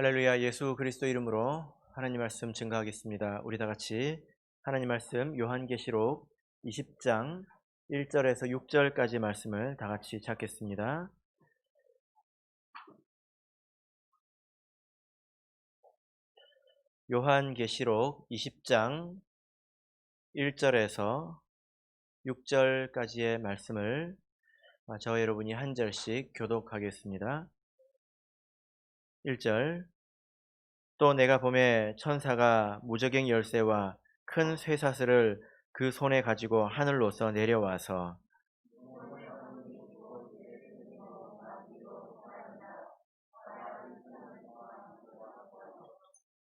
할렐루야. 예수 그리스도 이름으로 하나님 말씀 증거하겠습니다. 우리 다 같이 하나님 말씀 요한계시록 20장 1절에서 6절까지 말씀을 다 같이 찾겠습니다. 요한계시록 20장 1절에서 6절까지의 말씀을 저와 여러분이 한 절씩 교독하겠습니다. 1절. 또 내가 보매 천사가 무저갱 열쇠와 큰 쇠사슬을 그 손에 가지고 하늘로서 내려와서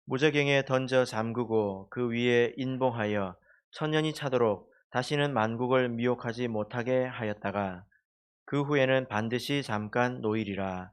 무저갱에 던져 잠그고 그 위에 인봉하여 천년이 차도록 다시는 만국을 미혹하지 못하게 하였다가 그 후에는 반드시 잠깐 노이리라.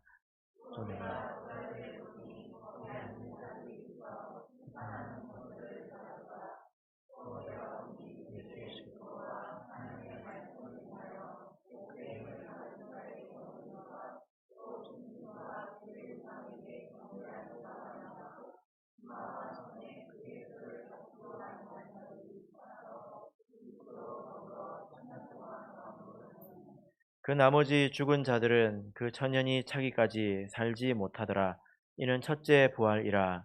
그 나머지 죽은 자들은 그 천년이 차기까지 살지 못하더라. 이는 첫째 부활이라.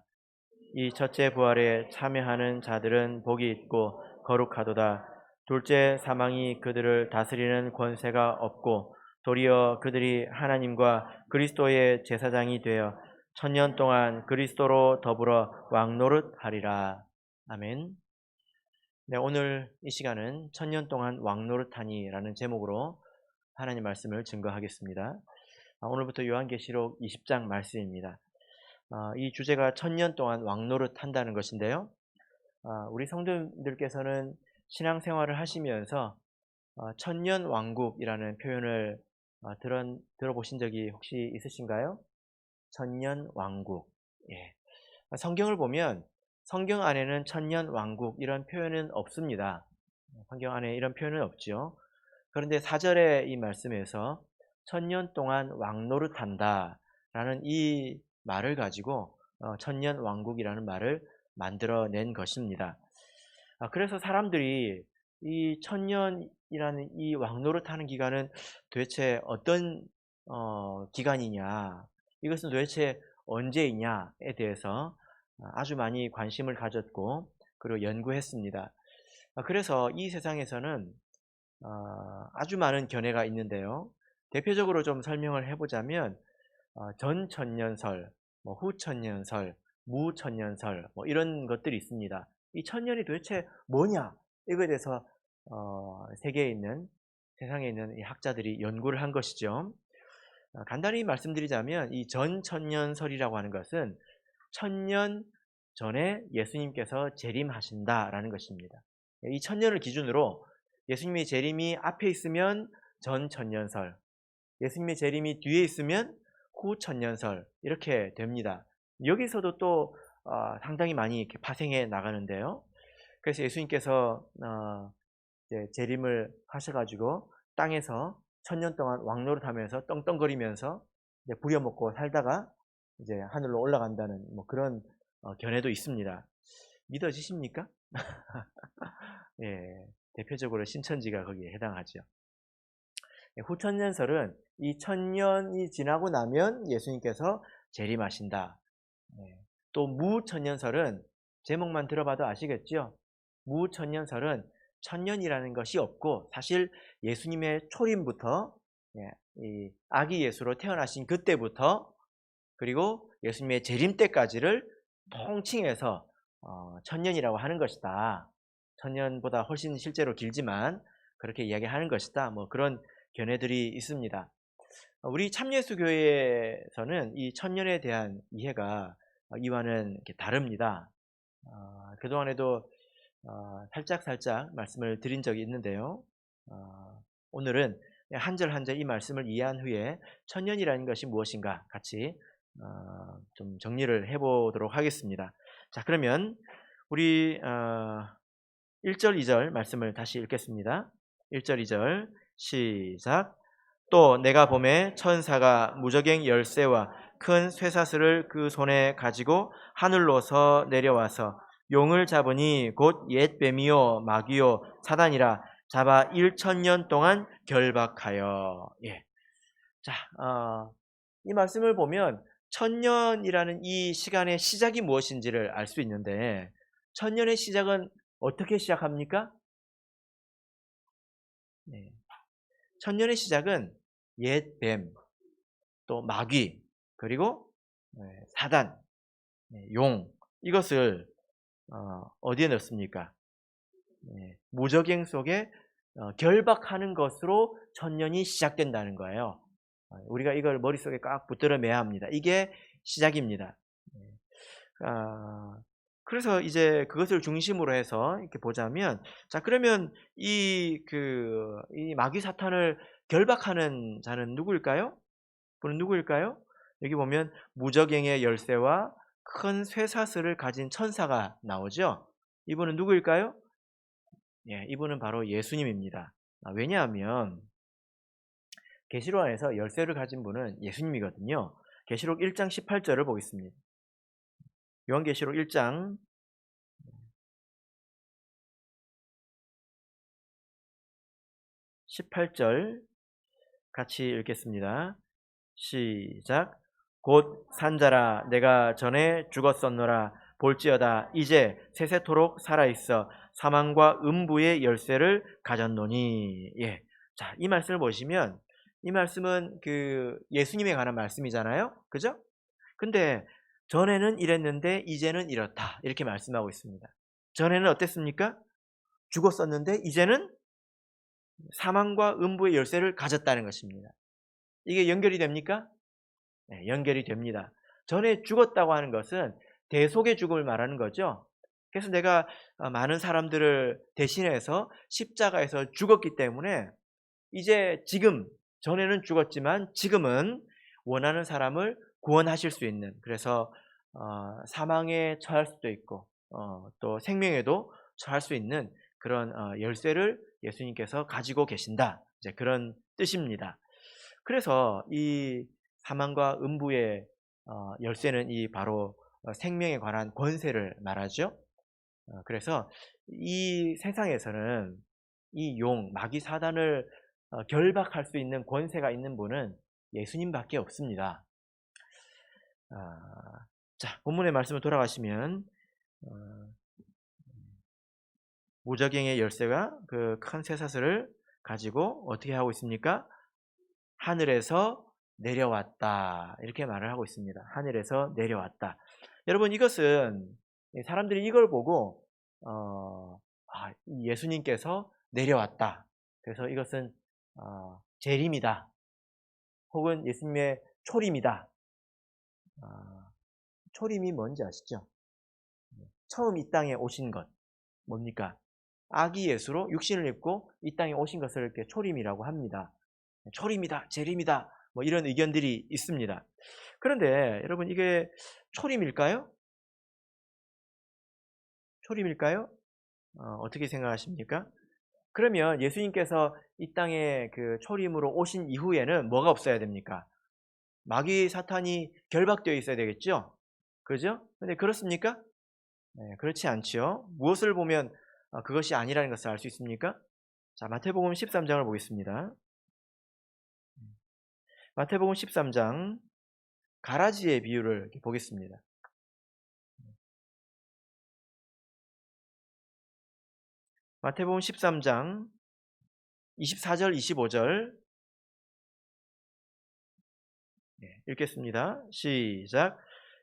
이 첫째 부활에 참여하는 자들은 복이 있고 거룩하도다. 둘째 사망이 그들을 다스리는 권세가 없고 도리어 그들이 하나님과 그리스도의 제사장이 되어 천년 동안 그리스도로 더불어 왕노릇하리라. 아멘. 네, 오늘 이 시간은 천년 동안 왕노릇하니라는 제목으로 하나님 말씀을 증거하겠습니다. 오늘부터 요한계시록 20장 말씀입니다. 이 주제가 천년 동안 왕노릇한다는 것인데요. 우리 성도님들께서는 신앙생활을 하시면서 천년 왕국이라는 표현을 들어보신 적이 혹시 있으신가요? 천년 왕국. 예. 성경을 보면 성경 안에는 천년 왕국 이런 표현은 없습니다. 성경 안에 이런 표현은 없죠. 그런데 4절의 이 말씀에서 천년 동안 왕노릇한다 라는 이 말을 가지고 천년 왕국이라는 말을 만들어낸 것입니다. 그래서 사람들이 이 천년이라는 이 왕노릇하는 기간은 도대체 어떤 기간이냐, 이것은 도대체 언제이냐에 대해서 아주 많이 관심을 가졌고 그리고 연구했습니다. 그래서 이 세상에서는 아주 많은 견해가 있는데요. 대표적으로 좀 설명을 해보자면 전천년설, 후천년설, 무천년설 이런 것들이 있습니다. 이 천년이 도대체 뭐냐? 이거에 대해서 세상에 있는 이 학자들이 연구를 한 것이죠. 간단히 말씀드리자면 이 전천년설이라고 하는 것은 천년 전에 예수님께서 재림하신다라는 것입니다. 이 천년을 기준으로 예수님의 재림이 앞에 있으면 전천년설, 예수님의 재림이 뒤에 있으면 후천년설 이렇게 됩니다. 여기서도 또 상당히 많이 이렇게 파생해 나가는데요. 그래서 예수님께서 이제 재림을 하셔가지고 땅에서 천년 동안 왕노릇하면서 떵떵거리면서 이제 부려먹고 살다가 이제 하늘로 올라간다는 그런 견해도 있습니다. 믿어지십니까? 예, 대표적으로 신천지가 거기에 해당하죠. 후천년설은 이 천년이 지나고 나면 예수님께서 재림하신다. 또 무천년설은 제목만 들어봐도 아시겠죠? 무천년설은 천년이라는 것이 없고 사실 예수님의 초림부터 이 아기 예수로 태어나신 그때부터 그리고 예수님의 재림 때까지를 통칭해서 천년이라고 하는 것이다. 천년보다 훨씬 실제로 길지만 그렇게 이야기하는 것이다. 그런 견해들이 있습니다. 우리 참예수교회에서는 이 천년에 대한 이해가 이와는 이렇게 다릅니다. 그동안에도 살짝 말씀을 드린 적이 있는데요. 오늘은 한 절 한 절 이 말씀을 이해한 후에 천년이라는 것이 무엇인가 같이 좀 정리를 해보도록 하겠습니다. 자, 그러면 우리 1절, 2절 말씀을 다시 읽겠습니다. 1절, 2절 시작. 또 내가 보매 천사가 무저갱 열쇠와 큰 쇠사슬을 그 손에 가지고 하늘로서 내려와서 용을 잡으니 곧 옛 뱀이요 마귀요 사단이라 잡아 1,000년 동안 결박하여. 예. 자, 이 말씀을 보면 1,000년이라는 이 시간의 시작이 무엇인지를 알 수 있는데 1,000년의 시작은 어떻게 시작합니까? 네. 1,000년의 시작은 옛 뱀, 또 마귀, 그리고 사단, 용, 이것을 어디에 넣습니까? 무저갱 속에 결박하는 것으로 1,000년이 시작된다는 거예요. 우리가 이걸 머릿속에 꽉 붙들어 매야 합니다. 이게 시작입니다. 그래서 이제 그것을 중심으로 해서 이렇게 보자면, 자, 그러면 이 마귀 사탄을 결박하는 자는 누구일까요? 그는 누구일까요? 여기 보면 무저갱의 열쇠와 큰 쇠사슬을 가진 천사가 나오죠. 이분은 누구일까요? 예, 이분은 바로 예수님입니다. 왜냐하면 계시록 안에서 열쇠를 가진 분은 예수님이거든요. 계시록 1장 18절을 보겠습니다. 요한계시록 1장 18절 같이 읽겠습니다. 시작. 곧 산자라 내가 전에 죽었었노라 볼지어다 이제 세세토록 살아있어 사망과 음부의 열쇠를 가졌노니. 예. 자, 이 말씀을 보시면 이 말씀은 그 예수님에 관한 말씀이잖아요. 그죠? 근데 전에는 이랬는데 이제는 이렇다. 이렇게 말씀하고 있습니다. 전에는 어땠습니까? 죽었었는데 이제는 사망과 음부의 열쇠를 가졌다는 것입니다. 이게 연결이 됩니까? 네, 연결이 됩니다. 전에 죽었다고 하는 것은 대속의 죽음을 말하는 거죠. 그래서 내가 많은 사람들을 대신해서 십자가에서 죽었기 때문에 이제 지금, 전에는 죽었지만 지금은 원하는 사람을 구원하실 수 있는, 그래서 사망에 처할 수도 있고 또 생명에도 처할 수 있는 그런 열쇠를 예수님께서 가지고 계신다, 이제 그런 뜻입니다. 그래서 이 사망과 음부의 열쇠는 이 바로 생명에 관한 권세를 말하죠. 그래서 이 세상에서는 이 마귀 사단을 결박할 수 있는 권세가 있는 분은 예수님밖에 없습니다. 자, 본문의 말씀을 돌아가시면 무저갱의 열쇠가 그 큰 쇠사슬을 가지고 어떻게 하고 있습니까? 하늘에서 내려왔다, 이렇게 말을 하고 있습니다. 하늘에서 내려왔다. 여러분, 이것은 사람들이 이걸 보고 예수님께서 내려왔다, 그래서 이것은 재림이다, 혹은 예수님의 초림이다. 초림이 뭔지 아시죠? 처음 이 땅에 오신 것, 뭡니까? 아기 예수로 육신을 입고 이 땅에 오신 것을 이렇게 초림이라고 합니다. 초림이다, 재림이다, 뭐 이런 의견들이 있습니다. 그런데 여러분, 이게 초림일까요? 초림일까요? 어떻게 생각하십니까? 그러면 예수님께서 이 땅에 그 초림으로 오신 이후에는 뭐가 없어야 됩니까? 마귀 사탄이 결박되어 있어야 되겠죠? 그죠? 근데 그렇습니까? 네, 그렇지 않지요. 무엇을 보면 그것이 아니라는 것을 알 수 있습니까? 자, 마태복음 13장을 보겠습니다. 마태복음 13장 가라지의 비유를 보겠습니다. 마태복음 13장 24절 25절 읽겠습니다. 시작.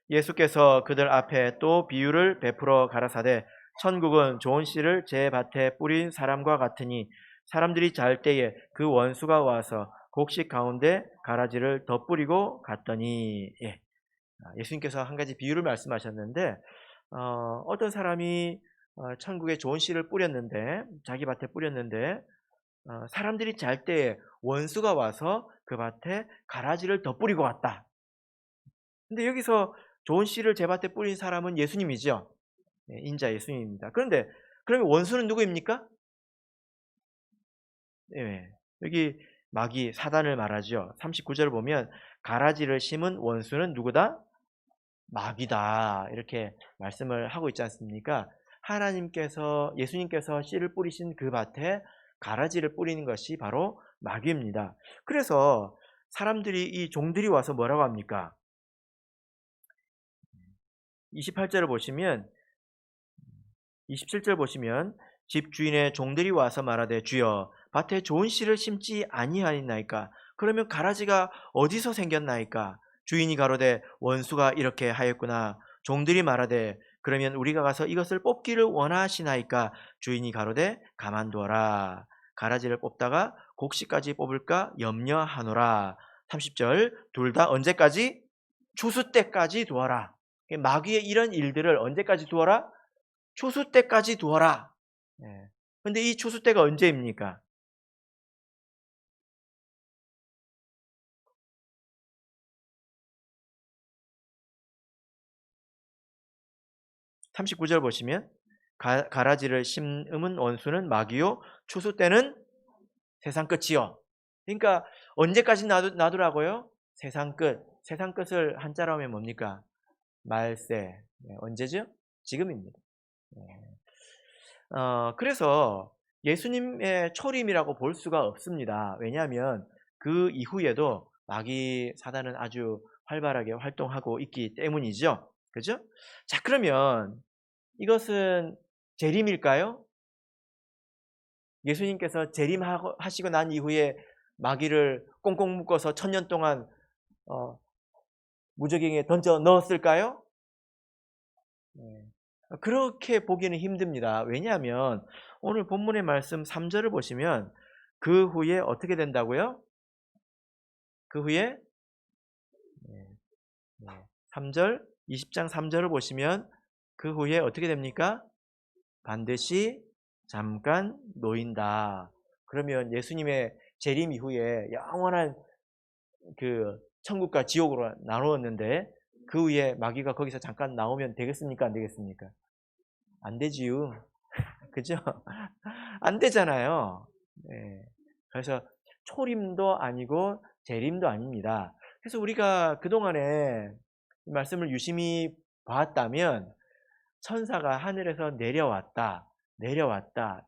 예수께서 그들 앞에 또 비유를 베풀어 가라사대 천국은 좋은 씨를 제 밭에 뿌린 사람과 같으니 사람들이 잘 때에 그 원수가 와서 곡식 가운데 가라지를 덧뿌리고 갔더니. 예수님께서 한 가지 비유를 말씀하셨는데 어떤 사람이 천국에 좋은 씨를 뿌렸는데, 자기 밭에 뿌렸는데 사람들이 잘 때에 원수가 와서 그 밭에 가라지를 덧뿌리고 갔다. 근데 여기서 좋은 씨를 제 밭에 뿌린 사람은 예수님이죠. 인자 예수님입니다. 그런데 그러면 원수는 누구입니까? 여기 마귀, 사단을 말하죠. 39절을 보면 가라지를 심은 원수는 누구다? 마귀다. 이렇게 말씀을 하고 있지 않습니까? 예수님께서 씨를 뿌리신 그 밭에 가라지를 뿌리는 것이 바로 마귀입니다. 그래서 이 종들이 와서 뭐라고 합니까? 28절을 보시면 27절 보시면 집 주인의 종들이 와서 말하되 주여 밭에 좋은 씨를 심지 아니하였나이까? 그러면 가라지가 어디서 생겼나이까? 주인이 가로되 원수가 이렇게 하였구나. 종들이 말하되 그러면 우리가 가서 이것을 뽑기를 원하시나이까? 주인이 가로되 가만두어라. 가라지를 뽑다가 곡식까지 뽑을까 염려하노라. 30절 둘 다 언제까지? 추수 때까지 두어라. 마귀의 이런 일들을 언제까지 두어라? 추수 때까지 두어라. 근데 이 추수 때가 언제입니까? 39절 보시면 가라지를 심은 원수는 마귀요 추수 때는 세상 끝이요. 그러니까 언제까지 놔두라고요? 세상 끝. 세상 끝을 한자로 하면 뭡니까? 말세. 언제죠? 지금입니다. 그래서 예수님의 초림이라고 볼 수가 없습니다. 왜냐하면 그 이후에도 마귀 사단은 아주 활발하게 활동하고 있기 때문이죠. 그죠? 자, 그러면 이것은 재림일까요? 예수님께서 재림하시고 난 이후에 마귀를 꽁꽁 묶어서 1000년 동안 무저갱이에 던져 넣었을까요? 그렇게 보기는 힘듭니다. 왜냐하면 오늘 본문의 말씀 3절을 보시면 그 후에 어떻게 된다고요? 그 후에 3절 20장 3절을 보시면 그 후에 어떻게 됩니까? 반드시 잠깐 놓인다. 그러면 예수님의 재림 이후에 영원한 그 천국과 지옥으로 나누었는데 그 후에 마귀가 거기서 잠깐 나오면 되겠습니까? 안 되겠습니까? 안 되지요. 그죠? 안 되잖아요. 네. 그래서 초림도 아니고 재림도 아닙니다. 그래서 우리가 그동안에 말씀을 유심히 봤다면 천사가 하늘에서 내려왔다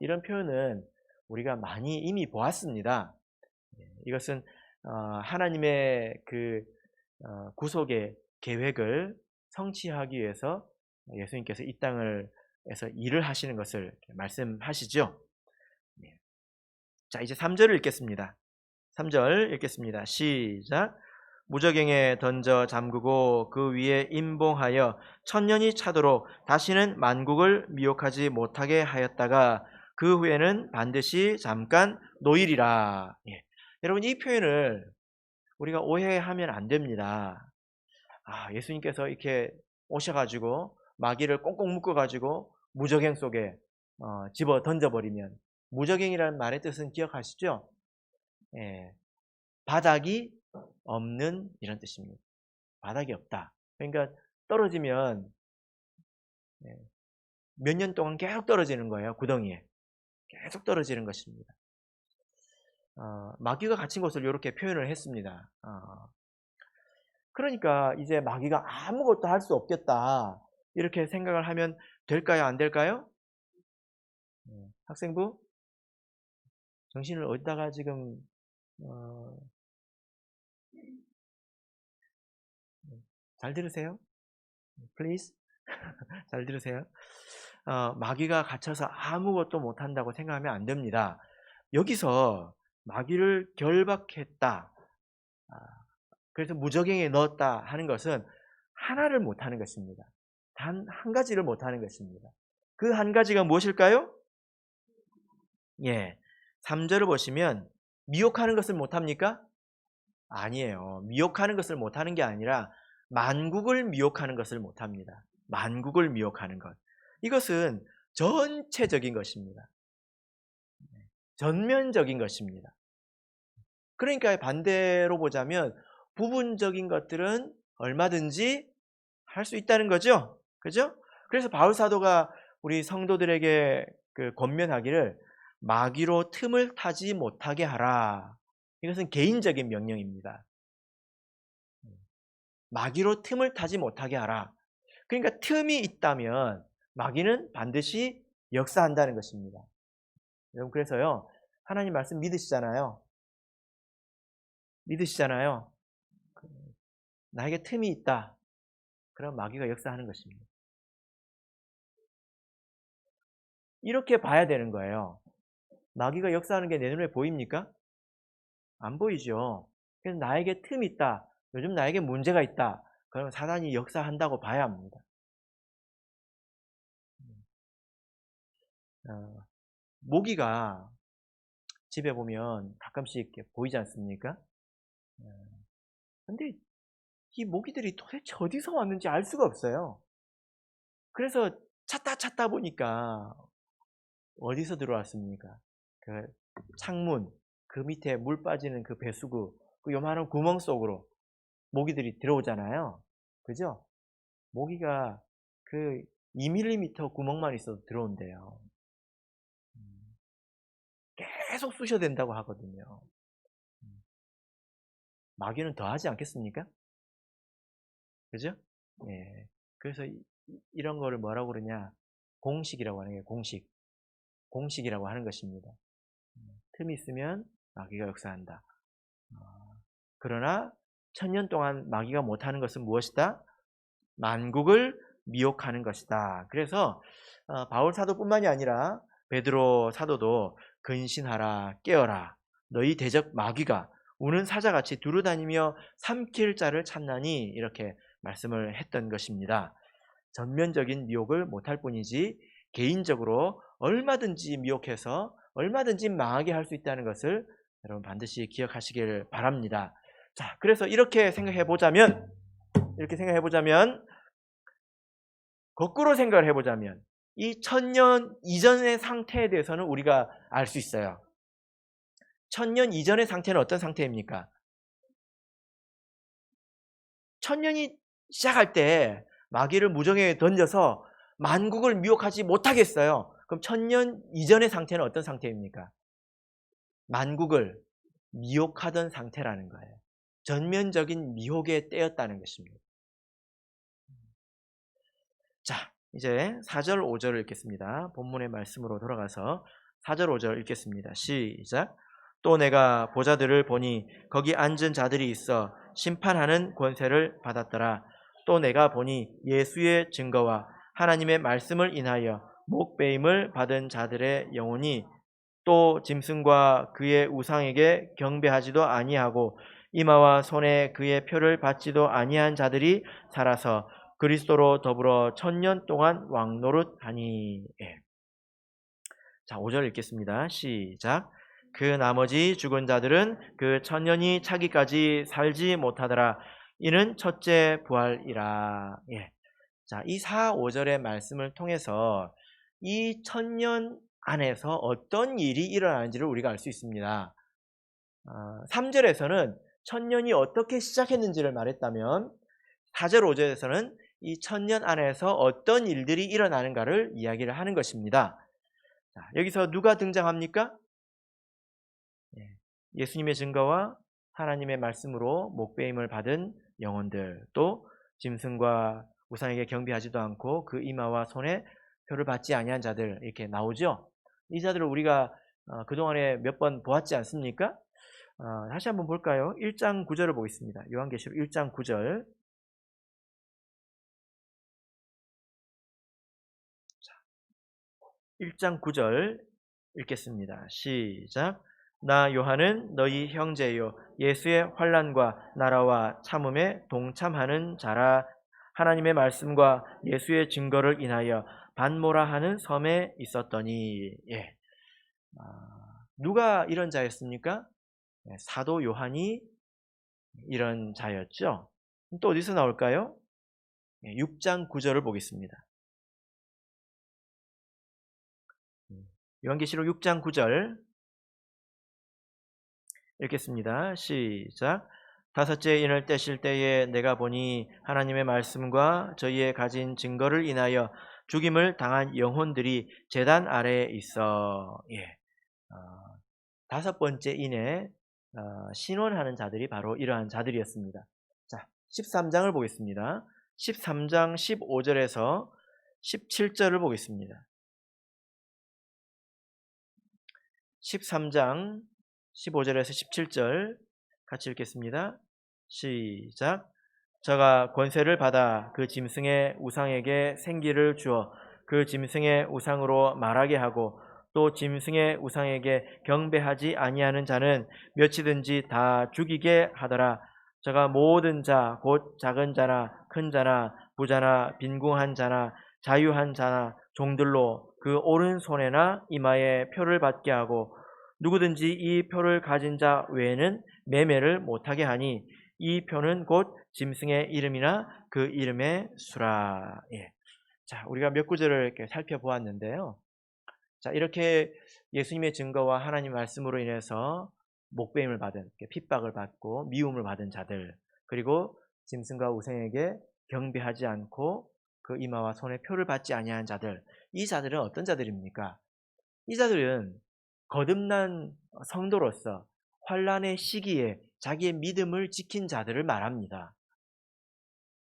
이런 표현은 우리가 많이 이미 보았습니다. 이것은 하나님의 그 구속의 계획을 성취하기 위해서 예수님께서 이 땅에서 일을 하시는 것을 말씀하시죠. 자, 이제 3절을 읽겠습니다. 3절 읽겠습니다. 시작. 무저갱에 던져 잠그고 그 위에 임봉하여 1000년이 차도록 다시는 만국을 미혹하지 못하게 하였다가 그 후에는 반드시 잠깐 노일이라. 여러분, 이 표현을 우리가 오해하면 안 됩니다. 예수님께서 이렇게 오셔가지고 마귀를 꽁꽁 묶어가지고 무저갱 속에 집어 던져버리면, 무저갱이라는 말의 뜻은 기억하시죠? 바닥이 없는 이런 뜻입니다. 바닥이 없다. 그러니까 떨어지면 몇 년 동안 계속 떨어지는 거예요. 구덩이에 계속 떨어지는 것입니다. 마귀가 갇힌 곳을 이렇게 표현을 했습니다. 그러니까 이제 마귀가 아무것도 할 수 없겠다 이렇게 생각을 하면 될까요? 안 될까요? 학생부 정신을 어디다가 지금 잘 들으세요? Please. 잘 들으세요. 마귀가 갇혀서 아무것도 못한다고 생각하면 안 됩니다. 여기서 마귀를 결박했다, 그래서 무저갱에 넣었다 하는 것은 하나를 못하는 것입니다. 단 한 가지를 못하는 것입니다. 그 한 가지가 무엇일까요? 3절을 보시면 미혹하는 것을 못합니까? 아니에요. 미혹하는 것을 못하는 게 아니라 만국을 미혹하는 것을 못합니다. 만국을 미혹하는 것. 이것은 전체적인 것입니다. 전면적인 것입니다. 그러니까 반대로 보자면 부분적인 것들은 얼마든지 할 수 있다는 거죠. 그죠? 그래서 바울 사도가 우리 성도들에게 권면하기를 마귀로 틈을 타지 못하게 하라. 이것은 개인적인 명령입니다. 마귀로 틈을 타지 못하게 하라. 그러니까 틈이 있다면 마귀는 반드시 역사한다는 것입니다. 여러분, 그래서요, 하나님 말씀 믿으시잖아요. 믿으시잖아요. 나에게 틈이 있다. 그럼 마귀가 역사하는 것입니다. 이렇게 봐야 되는 거예요. 마귀가 역사하는 게 내 눈에 보입니까? 안 보이죠. 그래서 나에게 틈이 있다. 요즘 나에게 문제가 있다. 그러면 사단이 역사한다고 봐야 합니다. 모기가 집에 보면 가끔씩 이렇게 보이지 않습니까? 근데 이 모기들이 도대체 어디서 왔는지 알 수가 없어요. 그래서 찾다 보니까 어디서 들어왔습니까? 그 창문, 그 밑에 물 빠지는 그 배수구, 그 요만한 구멍 속으로 모기들이 들어오잖아요. 그죠? 모기가 그 2mm 구멍만 있어도 들어온대요. 계속 쑤셔댄다고 하거든요. 마귀는 더 하지 않겠습니까? 그죠? 예. 그래서 이런 거를 뭐라고 그러냐? 공식이라고 하는 게 공식이라고 하는 것입니다. 틈이 있으면 마귀가 역사한다. 그러나 1000년 동안 마귀가 못하는 것은 무엇이다? 만국을 미혹하는 것이다. 그래서 바울 사도뿐만이 아니라 베드로 사도도 근신하라, 깨어라. 너희 대적 마귀가 우는 사자같이 두루다니며 삼킬 자를 찾나니, 이렇게 말씀을 했던 것입니다. 전면적인 미혹을 못할 뿐이지 개인적으로 얼마든지 미혹해서 얼마든지 망하게 할 수 있다는 것을 여러분 반드시 기억하시길 바랍니다. 자, 그래서 이렇게 생각해 보자면 거꾸로 생각을 해보자면 이 1000년 이전의 상태에 대해서는 우리가 알 수 있어요. 1000년 이전의 상태는 어떤 상태입니까? 1000년이 시작할 때 마귀를 무정에 던져서 만국을 미혹하지 못하겠어요. 그럼 1000년 이전의 상태는 어떤 상태입니까? 만국을 미혹하던 상태라는 거예요. 전면적인 미혹에 때였다는 것입니다. 자, 이제 4절 5절을 읽겠습니다. 본문의 말씀으로 돌아가서 4절 5절 읽겠습니다. 시작. 또 내가 보자들을 보니 거기 앉은 자들이 있어 심판하는 권세를 받았더라. 또 내가 보니 예수의 증거와 하나님의 말씀을 인하여 목배임을 받은 자들의 영혼이 또 짐승과 그의 우상에게 경배하지도 아니하고 이마와 손에 그의 표를 받지도 아니한 자들이 살아서 그리스도로 더불어 1000년 동안 왕노릇하니. 예. 자, 5절 읽겠습니다. 시작. 그 나머지 죽은 자들은 그 1000년이 차기까지 살지 못하더라. 이는 첫째 부활이라. 예. 자, 이 4, 5절의 말씀을 통해서 이 1000년 안에서 어떤 일이 일어나는지를 우리가 알 수 있습니다. 3절에서는 1000년이 어떻게 시작했는지를 말했다면 4절, 5절에서는 이 1000년 안에서 어떤 일들이 일어나는가를 이야기를 하는 것입니다. 자, 여기서 누가 등장합니까? 예수님의 증거와 하나님의 말씀으로 목배임을 받은 영혼들, 또 짐승과 우상에게 경배하지도 않고 그 이마와 손에 표를 받지 아니한 자들, 이렇게 나오죠. 이 자들을 우리가 그동안에 몇 번 보았지 않습니까? 다시 한번 볼까요? 1장 9절을 보겠습니다. 요한계시록 1장 9절. 1장 9절 읽겠습니다. 시작. 나 요한은 너희 형제요 예수의 환난과 나라와 참음에 동참하는 자라. 하나님의 말씀과 예수의 증거를 인하여 반모라 하는 섬에 있었더니. 예. 누가 이런 자였습니까? 사도 요한이 이런 자였죠. 또 어디서 나올까요? 6장 9절을 보겠습니다. 요한계시록 6장 9절 읽겠습니다. 시작. 다섯째 인을 떼실 때에 내가 보니 하나님의 말씀과 저희의 가진 증거를 인하여 죽임을 당한 영혼들이 제단 아래에 있어. 예. 다섯 번째 인에 신원하는 자들이 바로 이러한 자들이었습니다. 자, 13장을 보겠습니다. 13장 15절에서 17절을 보겠습니다. 13장 15절에서 17절 같이 읽겠습니다. 시작. 저가 권세를 받아 그 짐승의 우상에게 생기를 주어 그 짐승의 우상으로 말하게 하고 또 짐승의 우상에게 경배하지 아니하는 자는 몇이든지 다 죽이게 하더라. 저가 모든 자 곧 작은 자나 큰 자나 부자나 빈궁한 자나 자유한 자나 종들로 그 오른손에나 이마에 표를 받게 하고 누구든지 이 표를 가진 자 외에는 매매를 못하게 하니 이 표는 곧 짐승의 이름이나 그 이름의 수라. 예. 자, 우리가 몇 구절을 이렇게 살펴보았는데요. 자, 이렇게 예수님의 증거와 하나님 말씀으로 인해서 목배임을 받은, 핍박을 받고 미움을 받은 자들, 그리고 짐승과 우상에게 경배하지 않고 그 이마와 손에 표를 받지 아니한 자들, 이 자들은 어떤 자들입니까? 이 자들은 거듭난 성도로서 환란의 시기에 자기의 믿음을 지킨 자들을 말합니다.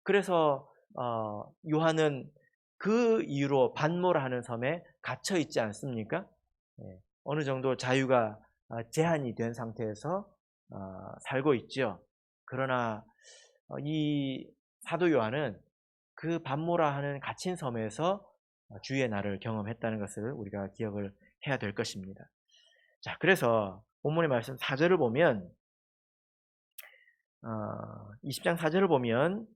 그래서 요한은 그 이유로 반모라는 섬에 갇혀 있지 않습니까? 어느 정도 자유가 제한이 된 상태에서 살고 있죠. 그러나 이 사도 요한은 그 반모라 하는 갇힌 섬에서 주의 날을 경험했다는 것을 우리가 기억을 해야 될 것입니다. 자, 그래서 본문의 말씀 4절을 보면 20장 4절을 보면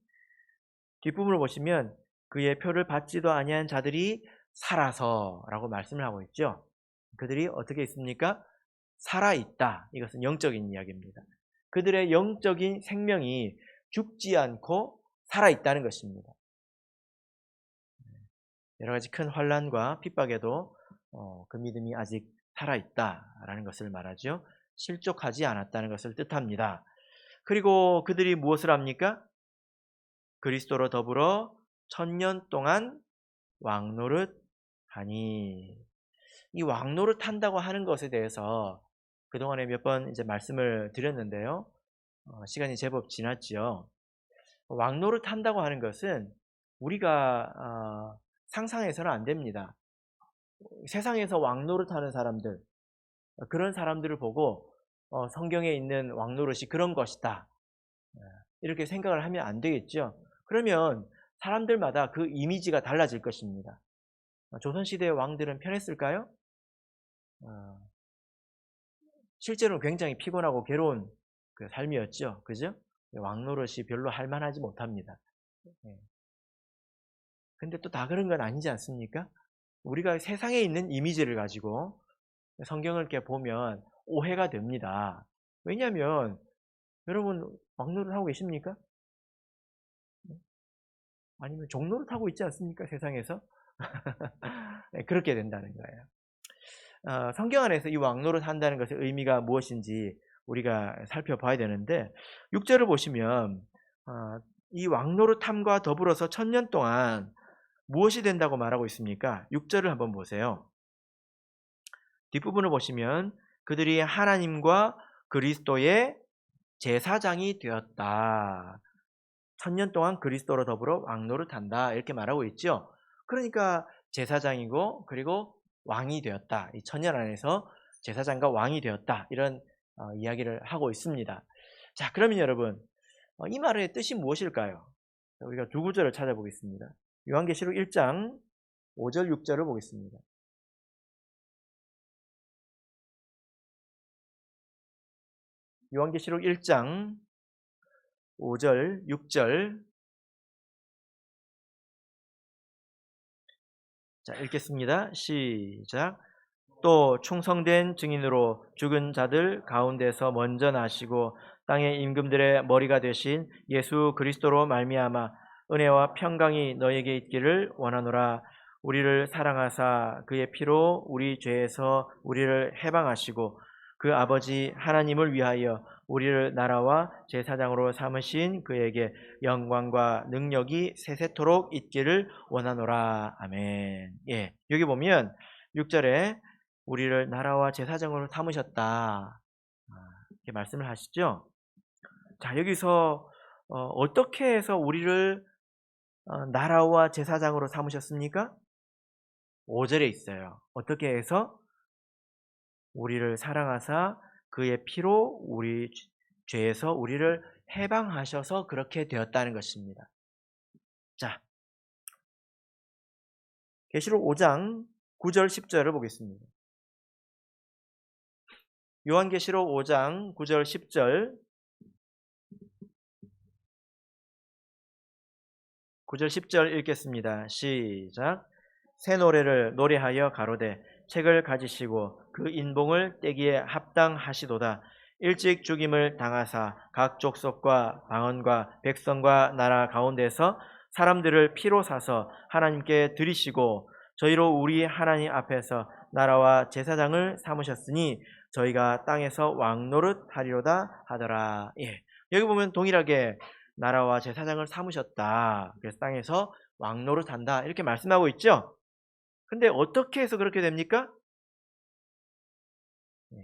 뒷부분을 보시면 그의 표를 받지도 아니한 자들이 살아서라고 말씀을 하고 있죠. 그들이 어떻게 있습니까? 살아있다. 이것은 영적인 이야기입니다. 그들의 영적인 생명이 죽지 않고 살아있다는 것입니다. 여러 가지 큰 환난과 핍박에도 그 믿음이 아직 살아있다라는 것을 말하죠. 실족하지 않았다는 것을 뜻합니다. 그리고 그들이 무엇을 합니까? 그리스도로 더불어 1000년 동안 왕노릇 하니. 이 왕노릇 한다고 하는 것에 대해서 그동안에 몇 번 이제 말씀을 드렸는데요. 시간이 제법 지났죠. 왕노릇 한다고 하는 것은 우리가 상상해서는 안 됩니다. 세상에서 왕노릇 하는 사람들, 그런 사람들을 보고 성경에 있는 왕노릇이 그런 것이다, 이렇게 생각을 하면 안 되겠죠. 그러면 사람들마다 그 이미지가 달라질 것입니다. 조선시대의 왕들은 편했을까요? 실제로는 굉장히 피곤하고 괴로운 그 삶이었죠. 그죠? 왕노릇이 별로 할만하지 못합니다. 근데 또 다 그런 건 아니지 않습니까? 우리가 세상에 있는 이미지를 가지고 성경을 이렇게 보면 오해가 됩니다. 왜냐하면 여러분 왕노릇 하고 계십니까? 아니면 종노릇 하고 있지 않습니까? 세상에서? 그렇게 된다는 거예요. 성경 안에서 이 왕노릇 한다는 것의 의미가 무엇인지 우리가 살펴봐야 되는데 6절을 보시면 이 왕노릇함과 더불어서 1000년 동안 무엇이 된다고 말하고 있습니까? 6절을 한번 보세요. 뒷부분을 보시면 그들이 하나님과 그리스도의 제사장이 되었다. 1000년 동안 그리스도로 더불어 왕노릇한다. 이렇게 말하고 있죠. 그러니까 제사장이고 그리고 왕이 되었다. 이 1000년 안에서 제사장과 왕이 되었다. 이런 이야기를 하고 있습니다. 자, 그러면 여러분 이 말의 뜻이 무엇일까요? 우리가 두 구절을 찾아보겠습니다. 요한계시록 1장 5절 6절을 보겠습니다. 요한계시록 1장 5절 6절 자, 읽겠습니다. 시작. 또 충성된 증인으로 죽은 자들 가운데서 먼저 나시고 땅의 임금들의 머리가 되신 예수 그리스도로 말미암아 은혜와 평강이 너에게 있기를 원하노라. 우리를 사랑하사 그의 피로 우리 죄에서 우리를 해방하시고 그 아버지 하나님을 위하여 우리를 나라와 제사장으로 삼으신 그에게 영광과 능력이 세세토록 있기를 원하노라. 아멘. 예, 여기 보면 6절에 우리를 나라와 제사장으로 삼으셨다. 이렇게 말씀을 하시죠. 자, 여기서 어떻게 해서 우리를 나라와 제사장으로 삼으셨습니까? 5절에 있어요. 어떻게 해서 우리를 사랑하사 그의 피로 우리 죄에서 우리를 해방하셔서 그렇게 되었다는 것입니다. 자, 계시록 5장 9절 10절을 보겠습니다. 요한계시록 5장 9절 10절 9절 10절 읽겠습니다. 시작. 새 노래를 노래하여 가로되 책을 가지시고 그 인봉을 떼기에 합당하시도다. 일찍 죽임을 당하사 각 족속과 방언과 백성과 나라 가운데서 사람들을 피로 사서 하나님께 드리시고 저희로 우리 하나님 앞에서 나라와 제사장을 삼으셨으니 저희가 땅에서 왕노릇 하리로다 하더라. 예. 여기 보면 동일하게 나라와 제사장을 삼으셨다. 그래서 땅에서 왕노릇 한다. 이렇게 말씀하고 있죠. 근데 어떻게 해서 그렇게 됩니까? 예.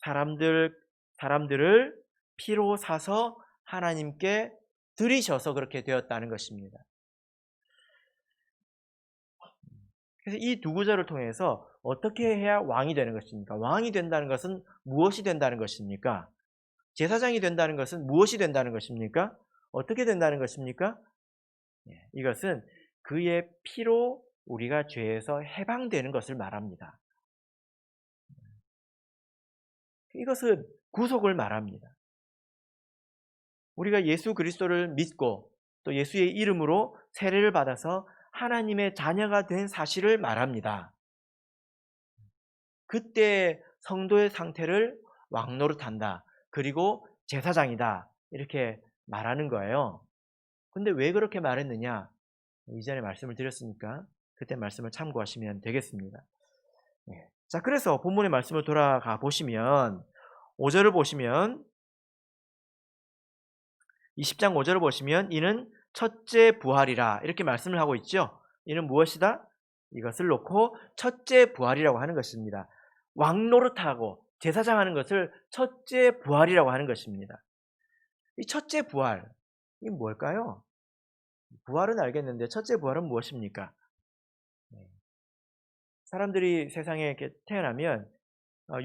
사람들을 피로 사서 하나님께 드리셔서 그렇게 되었다는 것입니다. 그래서 이 두 구절을 통해서 어떻게 해야 왕이 되는 것입니까? 왕이 된다는 것은 무엇이 된다는 것입니까? 제사장이 된다는 것은 무엇이 된다는 것입니까? 어떻게 된다는 것입니까? 이것은 그의 피로 우리가 죄에서 해방되는 것을 말합니다. 이것은 구속을 말합니다. 우리가 예수 그리스도를 믿고 또 예수의 이름으로 세례를 받아서 하나님의 자녀가 된 사실을 말합니다. 그때 성도의 상태를 왕노릇한다. 그리고 제사장이다. 이렇게 말하는 거예요. 근데 왜 그렇게 말했느냐? 이전에 말씀을 드렸으니까 그때 말씀을 참고하시면 되겠습니다. 자, 그래서 본문의 말씀을 돌아가 보시면 5절을 보시면 20장 5절을 보시면 이는 첫째 부활이라 이렇게 말씀을 하고 있죠. 이는 무엇이다? 이것을 놓고 첫째 부활이라고 하는 것입니다. 왕노릇하고 제사장 하는 것을 첫째 부활이라고 하는 것입니다. 이 첫째 부활, 이게 뭘까요? 부활은 알겠는데 첫째 부활은 무엇입니까? 사람들이 세상에 이렇게 태어나면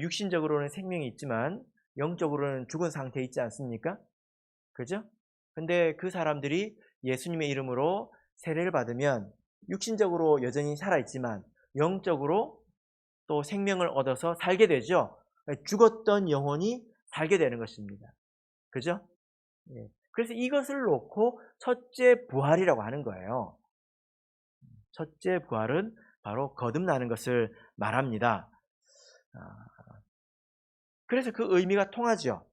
육신적으로는 생명이 있지만 영적으로는 죽은 상태에 있지 않습니까? 그죠? 근데 그 사람들이 예수님의 이름으로 세례를 받으면 육신적으로 여전히 살아있지만 영적으로 또 생명을 얻어서 살게 되죠. 죽었던 영혼이 살게 되는 것입니다. 그죠? 예. 그래서 이것을 놓고 첫째 부활이라고 하는 거예요. 첫째 부활은 바로 거듭나는 것을 말합니다. 그래서 그 의미가 통하죠.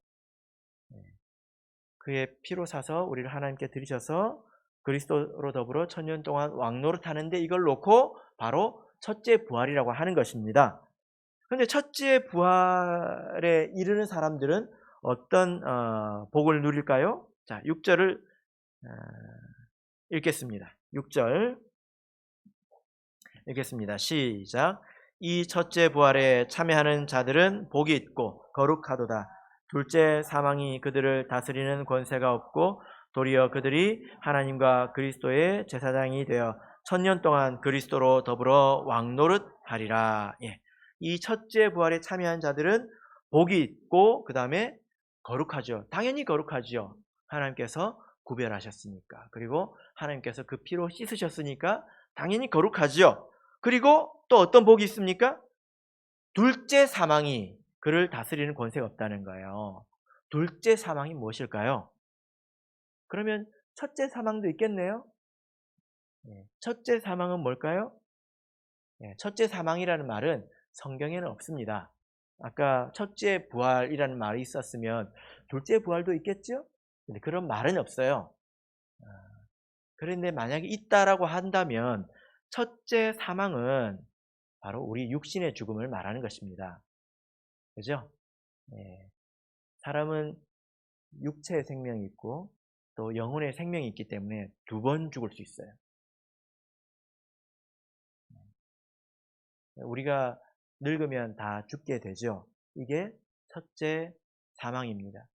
그의 피로 사서 우리를 하나님께 드리셔서 그리스도로 더불어 천년 동안 왕노릇하는데 이걸 놓고 바로 첫째 부활이라고 하는 것입니다. 그런데 첫째 부활에 이르는 사람들은 어떤 복을 누릴까요? 자, 6절을 읽겠습니다. 6절 읽겠습니다. 시작. 이 첫째 부활에 참여하는 자들은 복이 있고 거룩하도다. 둘째 사망이 그들을 다스리는 권세가 없고 도리어 그들이 하나님과 그리스도의 제사장이 되어 천년 동안 그리스도로 더불어 왕노릇 하리라. 예. 이 첫째 부활에 참여한 자들은 복이 있고 그 다음에 거룩하죠. 당연히 거룩하죠. 하나님께서 구별하셨으니까. 그리고 하나님께서 그 피로 씻으셨으니까 당연히 거룩하죠. 그리고 또 어떤 복이 있습니까? 둘째 사망이 그를 다스리는 권세가 없다는 거예요. 둘째 사망이 무엇일까요? 그러면 첫째 사망도 있겠네요. 첫째 사망은 뭘까요? 첫째 사망이라는 말은 성경에는 없습니다. 아까 첫째 부활이라는 말이 있었으면 둘째 부활도 있겠죠? 근데 그런 말은 없어요. 그런데 만약에 있다라고 한다면 첫째 사망은 바로 우리 육신의 죽음을 말하는 것입니다. 그죠? 사람은 육체의 생명이 있고 또 영혼의 생명이 있기 때문에 두 번 죽을 수 있어요. 우리가 늙으면 다 죽게 되죠. 이게 첫째 사망입니다.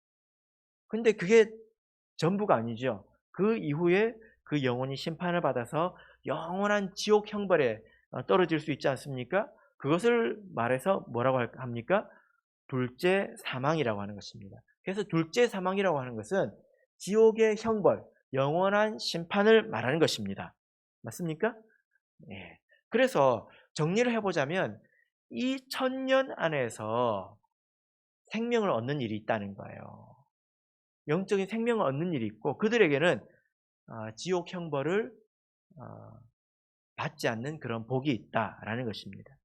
근데 그게 전부가 아니죠. 그 이후에 그 영혼이 심판을 받아서 영원한 지옥 형벌에 떨어질 수 있지 않습니까? 그것을 말해서 뭐라고 합니까? 둘째 사망이라고 하는 것입니다. 그래서 둘째 사망이라고 하는 것은 지옥의 형벌, 영원한 심판을 말하는 것입니다. 맞습니까? 예. 그래서 정리를 해보자면 이 1000년 안에서 생명을 얻는 일이 있다는 거예요. 영적인 생명을 얻는 일이 있고 그들에게는 지옥 형벌을 받지 않는 그런 복이 있다라는 것입니다.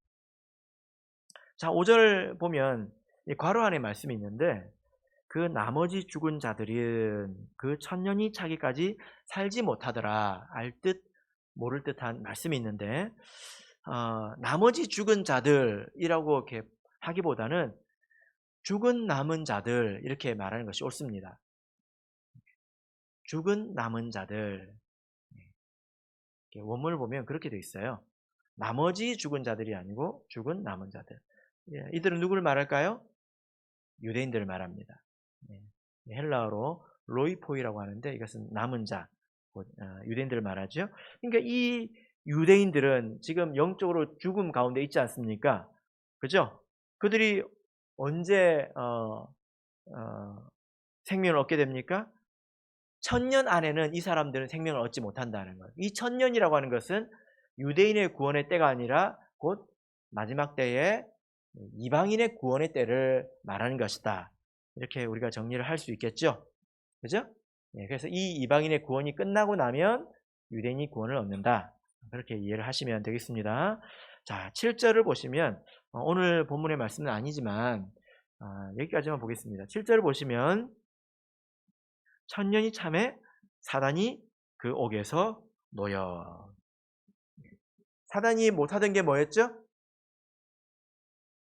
자, 5절 보면 괄호 안에 말씀이 있는데 그 나머지 죽은 자들은 그 1000년이 차기까지 살지 못하더라. 알 듯 모를 듯한 말씀이 있는데 나머지 죽은 자들이라고 이렇게 하기보다는 죽은 남은 자들 이렇게 말하는 것이 옳습니다. 죽은 남은 자들. 원문을 보면 그렇게 되어 있어요. 나머지 죽은 자들이 아니고 죽은 남은 자들. 이들은 누구를 말할까요? 유대인들을 말합니다. 헬라어로 로이포이라고 하는데 이것은 남은 자, 유대인들을 말하죠. 그러니까 이 유대인들은 지금 영적으로 죽음 가운데 있지 않습니까? 그죠? 그들이 언제 생명을 얻게 됩니까? 1000년 안에는 이 사람들은 생명을 얻지 못한다는 거예요. 이 1000년이라고 하는 것은 유대인의 구원의 때가 아니라 곧 마지막 때에 이방인의 구원의 때를 말하는 것이다. 이렇게 우리가 정리를 할 수 있겠죠. 그죠? 그래서 이 이방인의 구원이 끝나고 나면 유대인이 구원을 얻는다. 그렇게 이해를 하시면 되겠습니다. 자, 7절을 보시면 오늘 본문의 말씀은 아니지만 여기까지만 보겠습니다. 7절을 보시면 1000년이 참에 사단이 그 옥에서 놓여. 사단이 못하던 게 뭐였죠?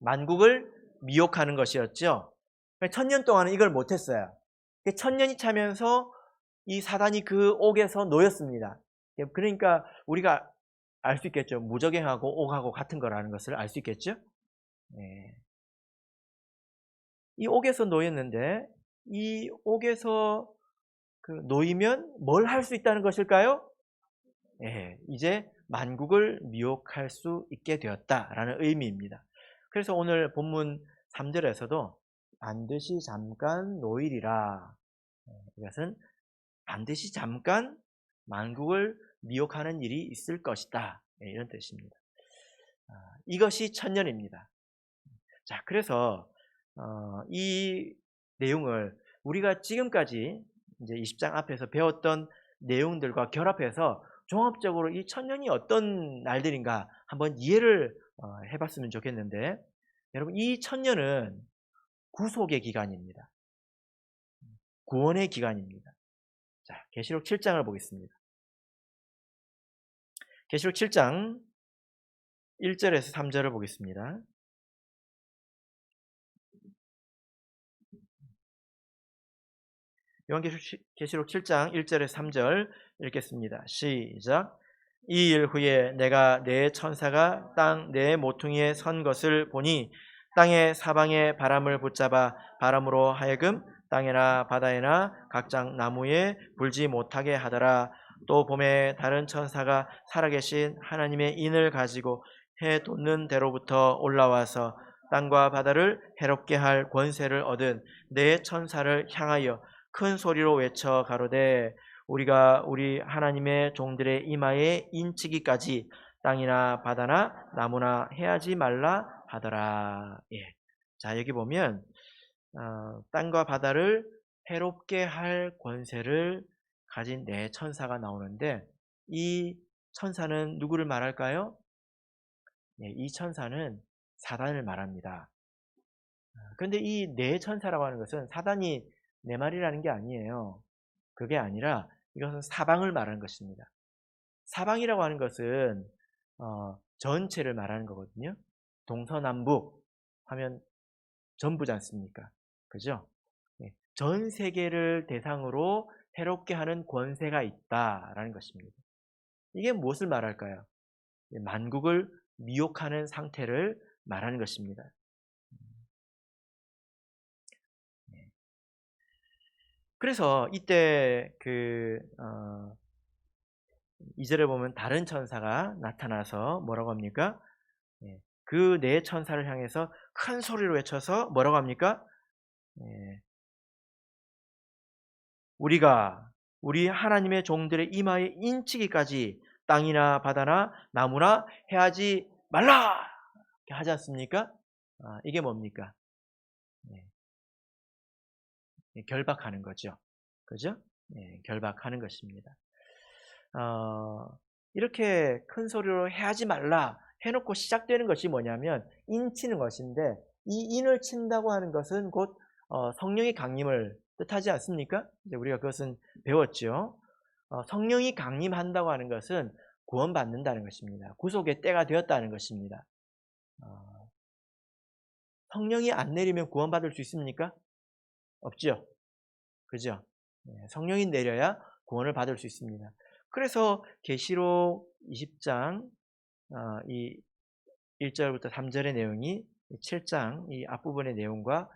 만국을 미혹하는 것이었죠. 1000년 동안은 이걸 못했어요. 1000년이 차면서 이 사단이 그 옥에서 놓였습니다. 그러니까 우리가 알 수 있겠죠. 무적행하고 옥하고 같은 거라는 것을 알 수 있겠죠. 이 옥에서 놓였는데 이 옥에서 놓이면 뭘 할 수 있다는 것일까요? 이제 만국을 미혹할 수 있게 되었다라는 의미입니다. 그래서 오늘 본문 3절에서도 반드시 잠깐 놓이리라. 이것은 반드시 잠깐 만국을 미혹하는 일이 있을 것이다. 이런 뜻입니다. 이것이 1000년입니다. 자, 그래서 이 내용을 우리가 지금까지 이제 20장 앞에서 배웠던 내용들과 결합해서 종합적으로 이 1000년이 어떤 날들인가 한번 이해를 해봤으면 좋겠는데, 여러분 이 1000년은 구속의 기간입니다. 구원의 기간입니다. 자, 계시록 7장을 보겠습니다. 계시록 7장 1절에서 3절을 보겠습니다. 요한계시록 7장 1절에서 3절 읽겠습니다. 시작. 이 일 후에 내가 내 천사가 땅 내 모퉁이에 선 것을 보니 땅의 사방에 바람을 붙잡아 바람으로 하여금 땅에나 바다에나 각장 나무에 불지 못하게 하더라. 또 봄에 다른 천사가 살아계신 하나님의 인을 가지고 해 돋는 데로부터 올라와서 땅과 바다를 해롭게 할 권세를 얻은 네 천사를 향하여 큰 소리로 외쳐 가로되 우리가 우리 하나님의 종들의 이마에 인치기까지 땅이나 바다나 나무나 해하지 말라 하더라. 자, 여기 보면 땅과 바다를 해롭게 할 권세를 가진 네 천사가 나오는데 이 천사는 누구를 말할까요? 이 천사는 사단을 말합니다. 그런데 이 네 천사라고 하는 것은 사단이 네 마리라는 게 아니에요. 그게 아니라 이것은 사방을 말하는 것입니다. 사방이라고 하는 것은 전체를 말하는 거거든요. 동서남북 하면 전부지 않습니까? 그죠? 전 세계를 대상으로 해롭게 하는 권세가 있다라는 것입니다. 이게 무엇을 말할까요? 만국을 미혹하는 상태를 말하는 것입니다. 그래서 이때 2절에 보면 다른 천사가 나타나서 뭐라고 합니까? 예, 그 네 천사를 향해서 큰 소리로 외쳐서 뭐라고 합니까? 예, 우리가 우리 하나님의 종들의 이마에 인치기까지 땅이나 바다나 나무나 해하지 말라! 이렇게 하지 않습니까? 이게 뭡니까? 예, 결박하는 거죠. 그죠? 예, 결박하는 것입니다. 어, 이렇게 큰 소리로 해하지 말라 해놓고 시작되는 것이 뭐냐면 인치는 것인데, 이 인을 친다고 하는 것은 곧 성령의 강림을 뜻하지 않습니까? 이제 우리가 그것은 배웠죠. 성령이 강림한다고 하는 것은 구원받는다는 것입니다. 구속의 때가 되었다는 것입니다. 어, 성령이 안 내리면 구원받을 수 있습니까? 없죠. 그죠? 성령이 내려야 구원을 받을 수 있습니다. 그래서 계시록 20장 이 1절부터 3절의 내용이 7장 이 앞부분의 내용과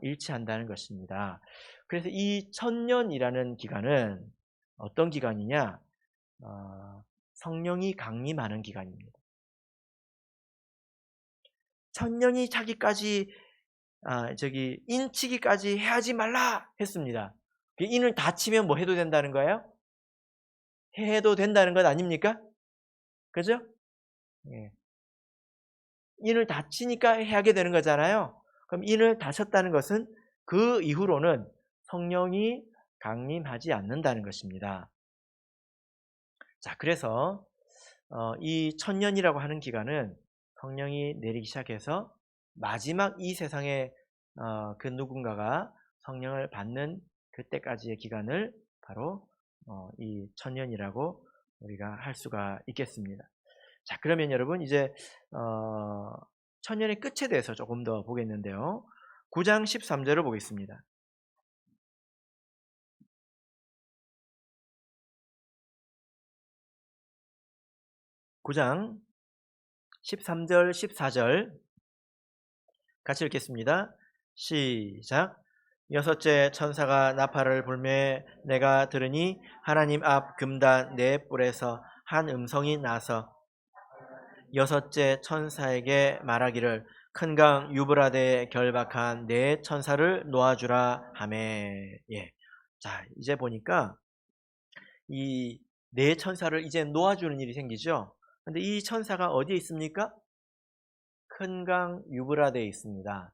일치한다는 것입니다. 그래서 이 1000년이라는 기간은 어떤 기간이냐? 성령이 강림하는 기간입니다. 1000년이 자기까지 인치기까지 해하지 말라 했습니다. 인을 다 치면 뭐 해도 된다는 거예요? 해도 된다는 것 아닙니까? 그죠? 예. 인을 다 치니까 해하게 되는 거잖아요. 그럼 인을 다쳤다는 것은 그 이후로는 성령이 강림하지 않는다는 것입니다. 자, 그래서 이 1000년이라고 하는 기간은 성령이 내리기 시작해서 마지막 이 세상에 그 누군가가 성령을 받는 그때까지의 기간을 바로 이 1000년이라고 우리가 할 수가 있겠습니다. 자, 그러면 여러분 이제 1000년의 끝에 대해서 조금 더 보겠는데요. 9장 13절을 보겠습니다. 9장 13절 14절 같이 읽겠습니다. 시작. 여섯째 천사가 나팔을 불매 내가 들으니 하나님 앞 금단 네 뿔에서 한 음성이 나서 여섯째 천사에게 말하기를 큰 강 유브라데에 결박한 네 천사를 놓아주라 하매. 예. 자, 이제 보니까 이 네 천사를 이제 놓아주는 일이 생기죠. 근데 이 천사가 어디에 있습니까? 큰 강 유브라데에 있습니다.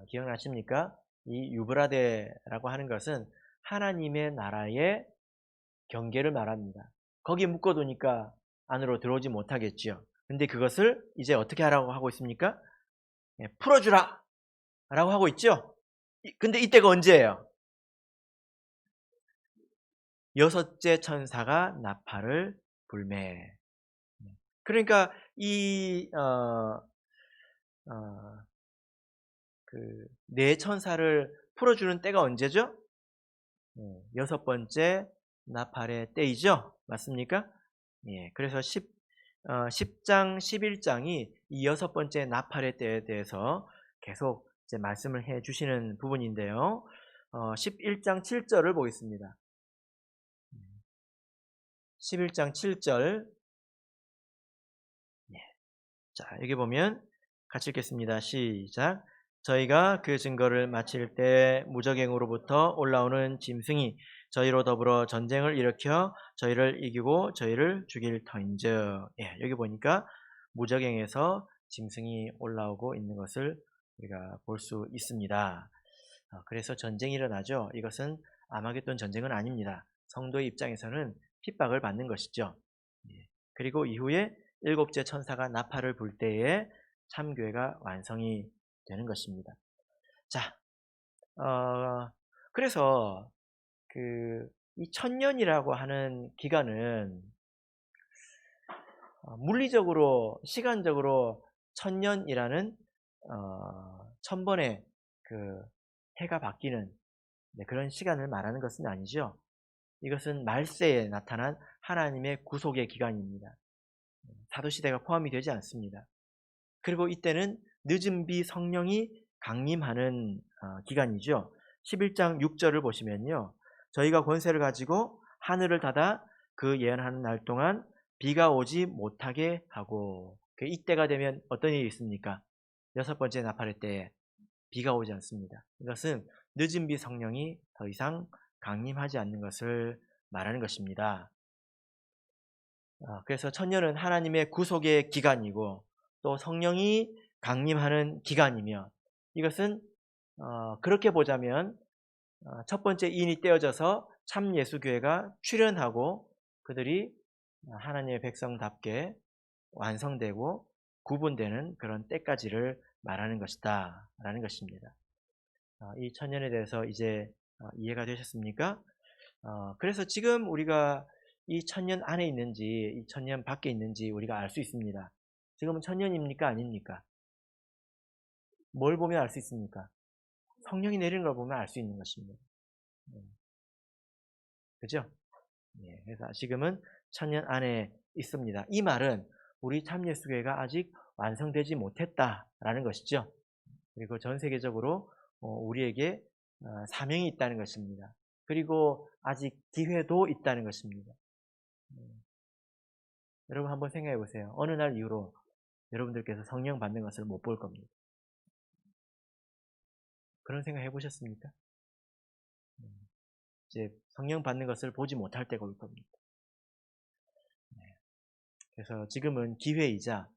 기억나십니까? 이 유브라데라고 하는 것은 하나님의 나라의 경계를 말합니다. 거기에 묶어두니까 안으로 들어오지 못하겠지요. 근데 그것을 이제 어떻게 하라고 하고 있습니까? 풀어주라! 라고 하고 있죠? 근데 이때가 언제예요? 여섯째 천사가 나팔을 불매. 그러니까 네 천사를 풀어주는 때가 언제죠? 여섯 번째 나팔의 때이죠? 맞습니까? 예, 그래서 10장, 11장이 이 여섯 번째 나팔의 때에 대해서 계속 이제 말씀을 해 주시는 부분인데요. 11장 7절을 보겠습니다. 11장 7절. 자, 여기 보면 같이 읽겠습니다. 시작. 저희가 그 증거를 마칠 때 무적행으로부터 올라오는 짐승이 저희로 더불어 전쟁을 일으켜 저희를 이기고 저희를 죽일 터인즉. 예, 여기 보니까 무적행에서 짐승이 올라오고 있는 것을 우리가 볼 수 있습니다. 그래서 전쟁이 일어나죠. 이것은 아마겟돈 전쟁은 아닙니다. 성도의 입장에서는 핍박을 받는 것이죠. 예, 그리고 이후에 일곱째 천사가 나팔을 불 때에 참교회가 완성이 되는 것입니다. 자, 그래서 이 1000년이라고 하는 기간은 물리적으로 시간적으로 1000년이라는 1000번의 해가 바뀌는 그런 시간을 말하는 것은 아니죠. 이것은 말세에 나타난 하나님의 구속의 기간입니다. 사도시대가 포함이 되지 않습니다. 그리고 이때는 늦은 비 성령이 강림하는 기간이죠. 11장 6절을 보시면요. 저희가 권세를 가지고 하늘을 닫아 그 예언하는 날 동안 비가 오지 못하게 하고, 이때가 되면 어떤 일이 있습니까? 여섯 번째 나팔의 때에 비가 오지 않습니다. 이것은 늦은 비 성령이 더 이상 강림하지 않는 것을 말하는 것입니다. 그래서 천년은 하나님의 구속의 기간이고 또 성령이 강림하는 기간이며, 이것은 그렇게 보자면 첫 번째 인이 떼어져서 참 예수교회가 출현하고 그들이 하나님의 백성답게 완성되고 구분되는 그런 때까지를 말하는 것이다 라는 것입니다. 이 천년에 대해서 이제 이해가 되셨습니까? 그래서 지금 우리가 이 천년 안에 있는지 이 천년 밖에 있는지 우리가 알 수 있습니다. 지금은 천년입니까? 아닙니까? 뭘 보면 알 수 있습니까? 성령이 내리는 걸 보면 알 수 있는 것입니다. 그죠? 그래서 지금은 천년 안에 있습니다. 이 말은 우리 참예수교회가 아직 완성되지 못했다라는 것이죠. 그리고 전 세계적으로 우리에게 사명이 있다는 것입니다. 그리고 아직 기회도 있다는 것입니다. 여러분 한번 생각해 보세요. 어느 날 이후로 여러분들께서 성령 받는 것을 못 볼 겁니다. 그런 생각 해보셨습니까? 이제 성령 받는 것을 보지 못할 때가 올 겁니다. 그래서 지금은 기회이자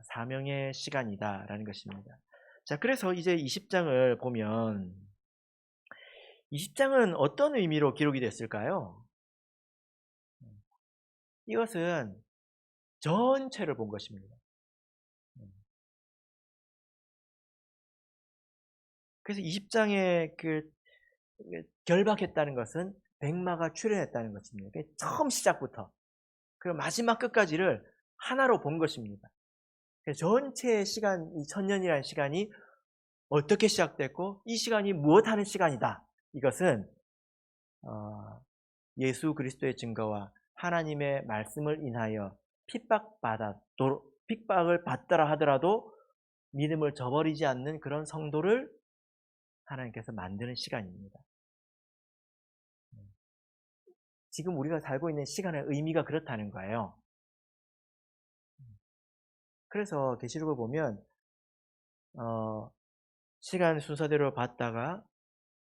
사명의 시간이다라는 것입니다. 자, 그래서 이제 20장을 보면 20장은 어떤 의미로 기록이 됐을까요? 이것은 전체를 본 것입니다. 그래서 20장에 결박했다는 것은 백마가 출현했다는 것입니다. 처음 시작부터 그리고 마지막 끝까지를 하나로 본 것입니다. 전체 시간, 이 천년이라는 시간이 어떻게 시작됐고 이 시간이 무엇하는 시간이다. 이것은 예수 그리스도의 증거와 하나님의 말씀을 인하여 핍박을 받더라 하더라도 믿음을 저버리지 않는 그런 성도를 하나님께서 만드는 시간입니다. 지금 우리가 살고 있는 시간의 의미가 그렇다는 거예요. 그래서 계시록을 보면 시간 순서대로 봤다가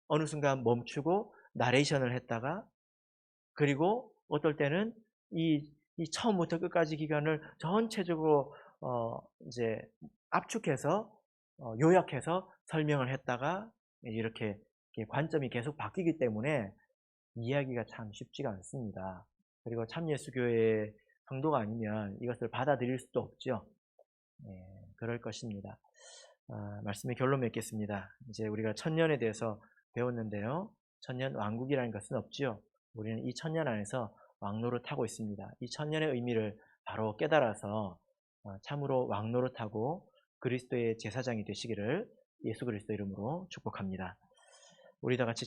어느 순간 멈추고 나레이션을 했다가, 그리고 어떨 때는 이 처음부터 끝까지 기간을 전체적으로 이제 압축해서 요약해서 설명을 했다가 이렇게 관점이 계속 바뀌기 때문에 이해하기가 참 쉽지가 않습니다. 그리고 참예수교의 성도가 아니면 이것을 받아들일 수도 없죠. 그럴 것입니다. 말씀의 결론 맺겠습니다. 이제 우리가 천년에 대해서 배웠는데요. 천년 왕국이라는 것은 없지요. 우리는 이 천년 안에서 왕노릇하고 있습니다. 이 천년의 의미를 바로 깨달아서 참으로 왕노릇하고 그리스도의 제사장이 되시기를 예수 그리스도 이름으로 축복합니다. 우리 다 같이